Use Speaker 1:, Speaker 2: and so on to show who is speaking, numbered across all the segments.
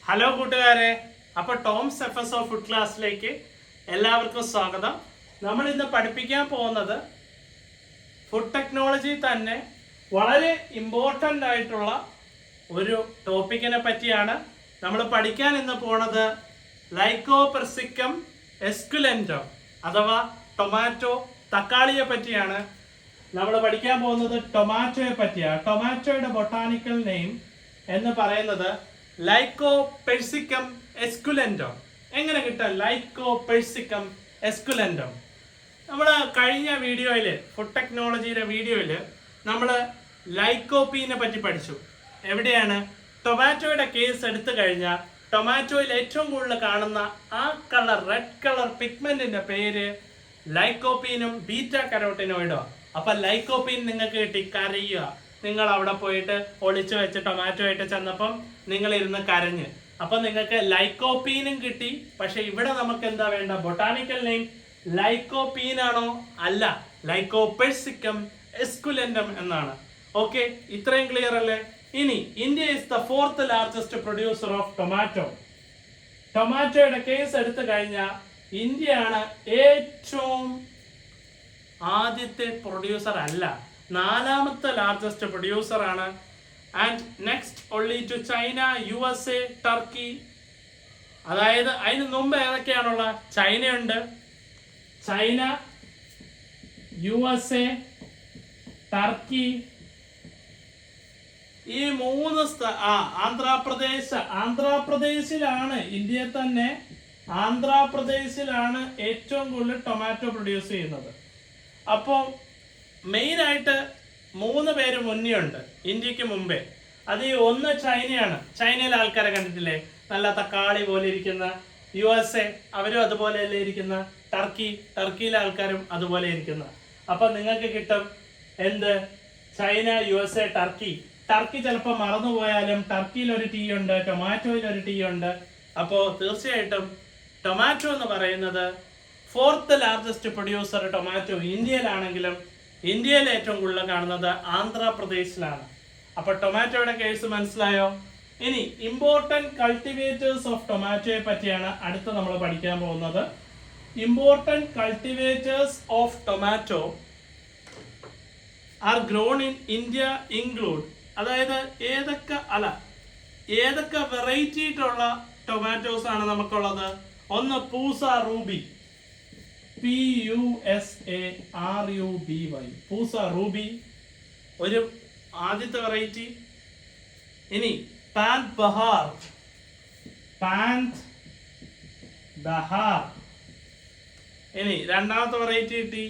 Speaker 1: Hello കൂട്ടുകാരെ, അപ്പോൾ Toms FSO food ക്ലാസ്സിലേക്ക് എല്ലാവർക്കും സ്വാഗതം. നമ്മൾ ഇന്ന് പഠിപ്പിക്കാൻ പോകുന്നത് ഫുഡ് ടെക്നോളജി തന്നെ വളരെ ഇമ്പോർട്ടൻ്റ് ആയിട്ടുള്ള ഒരു ടോപ്പിക്കിനെ പറ്റിയാണ്. നമ്മൾ പഠിക്കാൻ ഇന്ന് പോണത് ലൈക്കോപെർസിക്കം എസ്കുലെന്റം അഥവാ ടൊമാറ്റോ തക്കാളിയെ പറ്റിയാണ്. നമ്മൾ പഠിക്കാൻ പോകുന്നത് ടൊമാറ്റോയെ പറ്റിയാണ്. ടൊമാറ്റോയുടെ ബൊട്ടാണിക്കൽ നെയിം എന്ന് പറയുന്നത് ലൈക്കോപെർസിക്കം എസ്കുലെന്റം. എങ്ങനെ കിട്ടാം ലൈക്കോപെർസിക്കം എസ്കുലെന്റം? നമ്മൾ കഴിഞ്ഞ വീഡിയോയിൽ ഫുഡ് ടെക്നോളജിയുടെ വീഡിയോയിൽ നമ്മൾ ലൈക്കോപ്പീനെ പറ്റി പഠിച്ചു. എവിടെയാണ്? ടൊമാറ്റോയുടെ കേസ് എടുത്തു കഴിഞ്ഞാൽ ടൊമാറ്റോയിൽ ഏറ്റവും കൂടുതൽ കാണുന്ന ആ കളർ റെഡ് കളർ പിഗ്മെന്റിന്റെ പേര് ലൈക്കോപ്പീനും ബീറ്റ കരോട്ടിനോയിഡോ. അപ്പൊ ലൈക്കോപ്പീൻ നിങ്ങൾക്ക് കിട്ടി, കരയുക. നിങ്ങൾ അവിടെ പോയിട്ട് ഒളിച്ചു വെച്ച് ടൊമാറ്റോ ആയിട്ട് ചെന്നപ്പം നിങ്ങൾ ഇരുന്ന് കരഞ്ഞ്. അപ്പൊ നിങ്ങൾക്ക് ലൈക്കോപ്പീനും കിട്ടി. പക്ഷെ ഇവിടെ നമുക്ക് എന്താ വേണ്ട? ബൊട്ടാണിക്കൽ നെയിം ലൈക്കോപ്പീൻ ആണോ? അല്ല, ലൈക്കോപെർസിക്കം എസ്കുലെന്റം എന്നാണ്. ഓക്കെ, ഇത്രയും ക്ലിയർ അല്ലേ? ഇനി India is the 4th largest producer of tomato. ടൊമാറ്റോയുടെ കേസ് എടുത്തു കഴിഞ്ഞാൽ ഇന്ത്യയാണ് ഏറ്റവും ആദ്യത്തെ പ്രൊഡ്യൂസർ അല്ല, 4ാമത്തെ ലാർജസ്റ്റ് പ്രൊഡ്യൂസർ ആണ്. And next only to China, USA, Turkey. അതായത് അതിന് മുമ്പ് ഏതൊക്കെയാണുള്ള? ചൈനയുണ്ട്, ചൈന, USA, ടർക്കി. ഈ 3 ആന്ധ്രാപ്രദേശിലാണ്, ഇന്ത്യയിൽ തന്നെ ആന്ധ്രാപ്രദേശിലാണ് ഏറ്റവും കൂടുതൽ ടൊമാറ്റോ പ്രൊഡ്യൂസ് ചെയ്യുന്നത്. അപ്പോൾ മെയിനായിട്ട് 3 പേര് മുന്നേ ഉണ്ട് ഇന്ത്യക്ക് മുമ്പേ. അത് ഒന്ന് ചൈനയാണ്. ചൈനയിലെ ആൾക്കാരെ കണ്ടിട്ടില്ലേ? നല്ല തക്കാളി പോലെ ഇരിക്കുന്ന. USA അവരും അതുപോലെയല്ലേ ഇരിക്കുന്ന. ടർക്കിയിലെ ആൾക്കാരും അതുപോലെ ഇരിക്കുന്ന. അപ്പൊ നിങ്ങൾക്ക് കിട്ടും എന്ത്? China, USA, Turkey. ചിലപ്പോൾ മറന്നുപോയാലും ടർക്കിയിൽ ഒരു ടീ ഉണ്ട്, ടൊമാറ്റോയിൽ ഒരു ടീ ഉണ്ട്. അപ്പോൾ തീർച്ചയായിട്ടും ടൊമാറ്റോ എന്ന് പറയുന്നത് 4th ലാർജസ്റ്റ് പ്രൊഡ്യൂസർ ടൊമാറ്റോ ഇന്ത്യയിലാണെങ്കിലും ഇന്ത്യയിൽ ഏറ്റവും കൂടുതൽ കാണുന്നത് ആന്ധ്രാപ്രദേശിലാണ്. അപ്പൊ ടൊമാറ്റോയുടെ കേസ് മനസ്സിലായോ? ഇനി ഇമ്പോർട്ടന്റ് കൾട്ടിവേറ്റേഴ്സ് ഓഫ് ടൊമാറ്റോയെ പറ്റിയാണ് അടുത്ത് നമ്മൾ പഠിക്കാൻ പോകുന്നത്. Important cultivators of tomato R grown in India include. അതായത് ഏതൊക്കെ വെറൈറ്റി ആയിട്ടുള്ള ടൊമാറ്റോസ് ആണ് നമുക്കുള്ളത്? ഒന്ന് പൂസ റൂബി, PUSARUBY, പൂസ റൂബി ഒരു ആദ്യത്തെ വെറൈറ്റി. ഇനി പാന്ത് ബഹാർ. ഇനി രണ്ടാമത്തെ വെറൈറ്റി കിട്ടി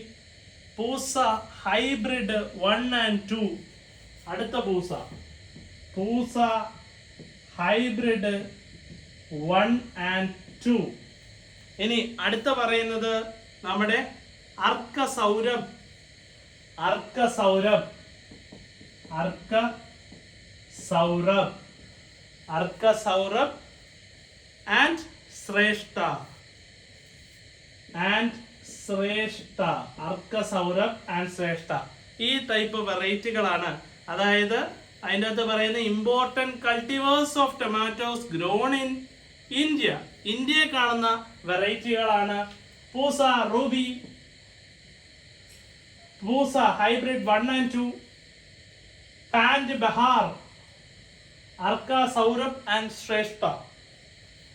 Speaker 1: പൂസ ഹൈബ്രിഡ് 1 and 2. അടുത്ത പൂസ ഹൈബ്രിഡ് 1 and 2. ഇനി അടുത്ത പറയുന്നത് നമ്മുടെ അർക്ക സൗരഭ് ആൻഡ് ശ്രേഷ്ഠ. ഈ ടൈപ്പ് വെറൈറ്റികളാണ്. അതായത് അതിൻ്റെ അകത്ത് പറയുന്ന important cultivars of tomatoes grown in India. ഇന്ത്യയെ കാണുന്ന വെറൈറ്റികളാണ് Pusa Ruby, Pusa hybrid 1 and 2, Pant Bahar, Arka Saurabh and Shreshtha.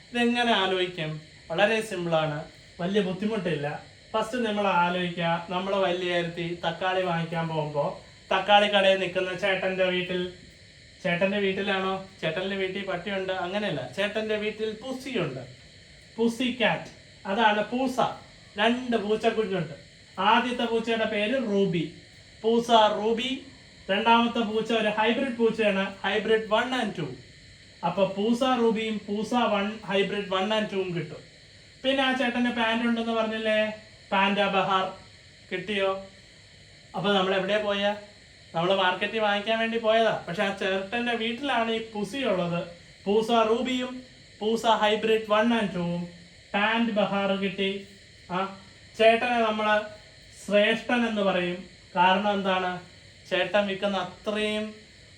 Speaker 1: ഇതെങ്ങനെ ആലോചിക്കാം? വളരെ സിമ്പിളാണ്, വലിയ ബുദ്ധിമുട്ടില്ല. ഫസ്റ്റ് നമ്മൾ ആലോചിക്കുക, നമ്മൾ വലിയ കാര്യത്തിൽ തക്കാളി വാങ്ങിക്കാൻ പോകുമ്പോൾ തക്കാളി കടയിൽ നിൽക്കുന്ന ചേട്ടൻ്റെ വീട്ടിലാണോ? ചേട്ടൻ്റെ വീട്ടിൽ പട്ടിയുണ്ട്, അങ്ങനെയല്ല. ചേട്ടൻ്റെ വീട്ടിൽ പുസ്സിയുണ്ട്, പുസ്സി കാറ്റ്. അതാണ് പൂസ. 2 പൂച്ചക്കുഞ്ഞുണ്ട്. ആദ്യത്തെ പൂച്ചയുടെ പേര് റൂബി, പൂസ റൂബി. രണ്ടാമത്തെ പൂച്ച ഒരു ഹൈബ്രിഡ് പൂച്ചയാണ്, ഹൈബ്രിഡ് 1 and 2. അപ്പൊ പൂസ റൂബിയും പൂസ ഹൈബ്രിഡ് 1 and 2 കിട്ടും. പിന്നെ ആ ചേട്ടന്റെ പാന്റ് ഉണ്ടെന്ന് പറഞ്ഞില്ലേ, പാൻഡ ബഹാർ കിട്ടിയോ? അപ്പൊ നമ്മൾ എവിടെ പോയാ? നമ്മൾ മാർക്കറ്റിൽ വാങ്ങിക്കാൻ വേണ്ടി പോയതാ. പക്ഷെ ആ ചേട്ടന്റെ വീട്ടിലാണ് ഈ പുസി ഉള്ളത്. പൂസ റൂബിയും പൂസ ഹൈബ്രിഡ് 1 and 2, പാൻഡ് ബഹാർ കിട്ടി. ചേട്ടനെ നമ്മൾ ശ്രേഷ്ഠൻ എന്ന് പറയും. കാരണം എന്താണ്? ചേട്ടൻ വിൽക്കുന്ന അത്രയും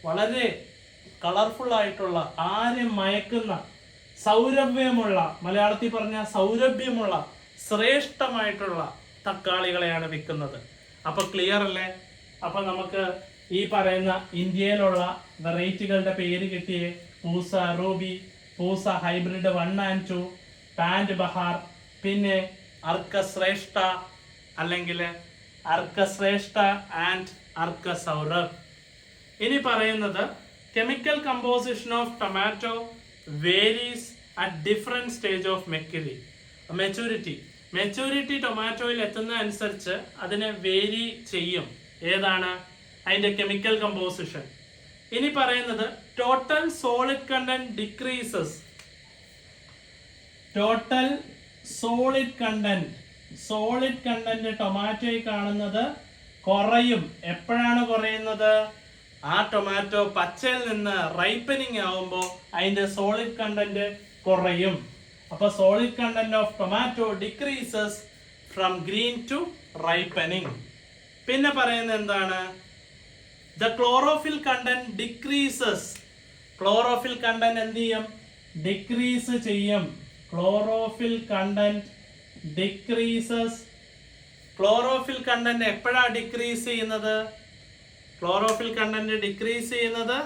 Speaker 1: വളരെ കളർഫുൾ ആയിട്ടുള്ള, ആരെയും മയക്കുന്ന സൗരഭ്യമുള്ള, മലയാളത്തിൽ പറഞ്ഞ സൗരഭ്യമുള്ള ശ്രേഷ്ഠമായിട്ടുള്ള തക്കാളികളെയാണ് വിൽക്കുന്നത്. അപ്പൊ ക്ലിയർ അല്ലേ? അപ്പൊ നമുക്ക് ഈ പറയുന്ന ഇന്ത്യയിലുള്ള വെറൈറ്റികളുടെ പേര് കിട്ടിയേ. പൂസ Ruby, Pusa hybrid 1 and 2, pant Bahar, പിന്നെ അർക്കശ്രേഷ്ഠ അല്ലെങ്കിൽ അർക്കശ്രേഷ്ഠ ആൻഡ് അർക്ക സൗരഭ്. ഇനി പറയുന്നത് chemical composition of tomato varies at different stage of maturity ടൊമാറ്റോയിൽ എത്തുന്ന അനുസരിച്ച് അതിനെ വേരി ചെയ്യും. ഏതാണ് അതിന്റെ കെമിക്കൽ കമ്പോസിഷൻ? ഇനി പറയുന്നത് total solid content decreases. Total solid content ടൊമാറ്റോയിൽ കാണുന്നത് കുറയും. എപ്പോഴാണ് കുറയുന്നത്? ആ ടൊമാറ്റോ പച്ചയിൽ നിന്ന് റൈപ്പനിങ് ആവുമ്പോൾ അതിന്റെ സോളിഡ് കണ്ടന്റ് കുറയും. അപ്പൊ solid content of tomato decreases from green to ripening. പിന്നെ പറയുന്നത് എന്താണ്? The chlorophyll content decreases. Chlorophyll content എന്ത് ചെയ്യും? ഡിക്രീസ് ചെയ്യും. Chlorophyll content decreases. Chlorophyll content എപ്പോഴാണ് ഡിക്രീസ് ചെയ്യുന്നത്? ക്ലോറോഫിൽ കണ്ടന്റ് ഡിക്രീസ് ചെയ്യുന്നത്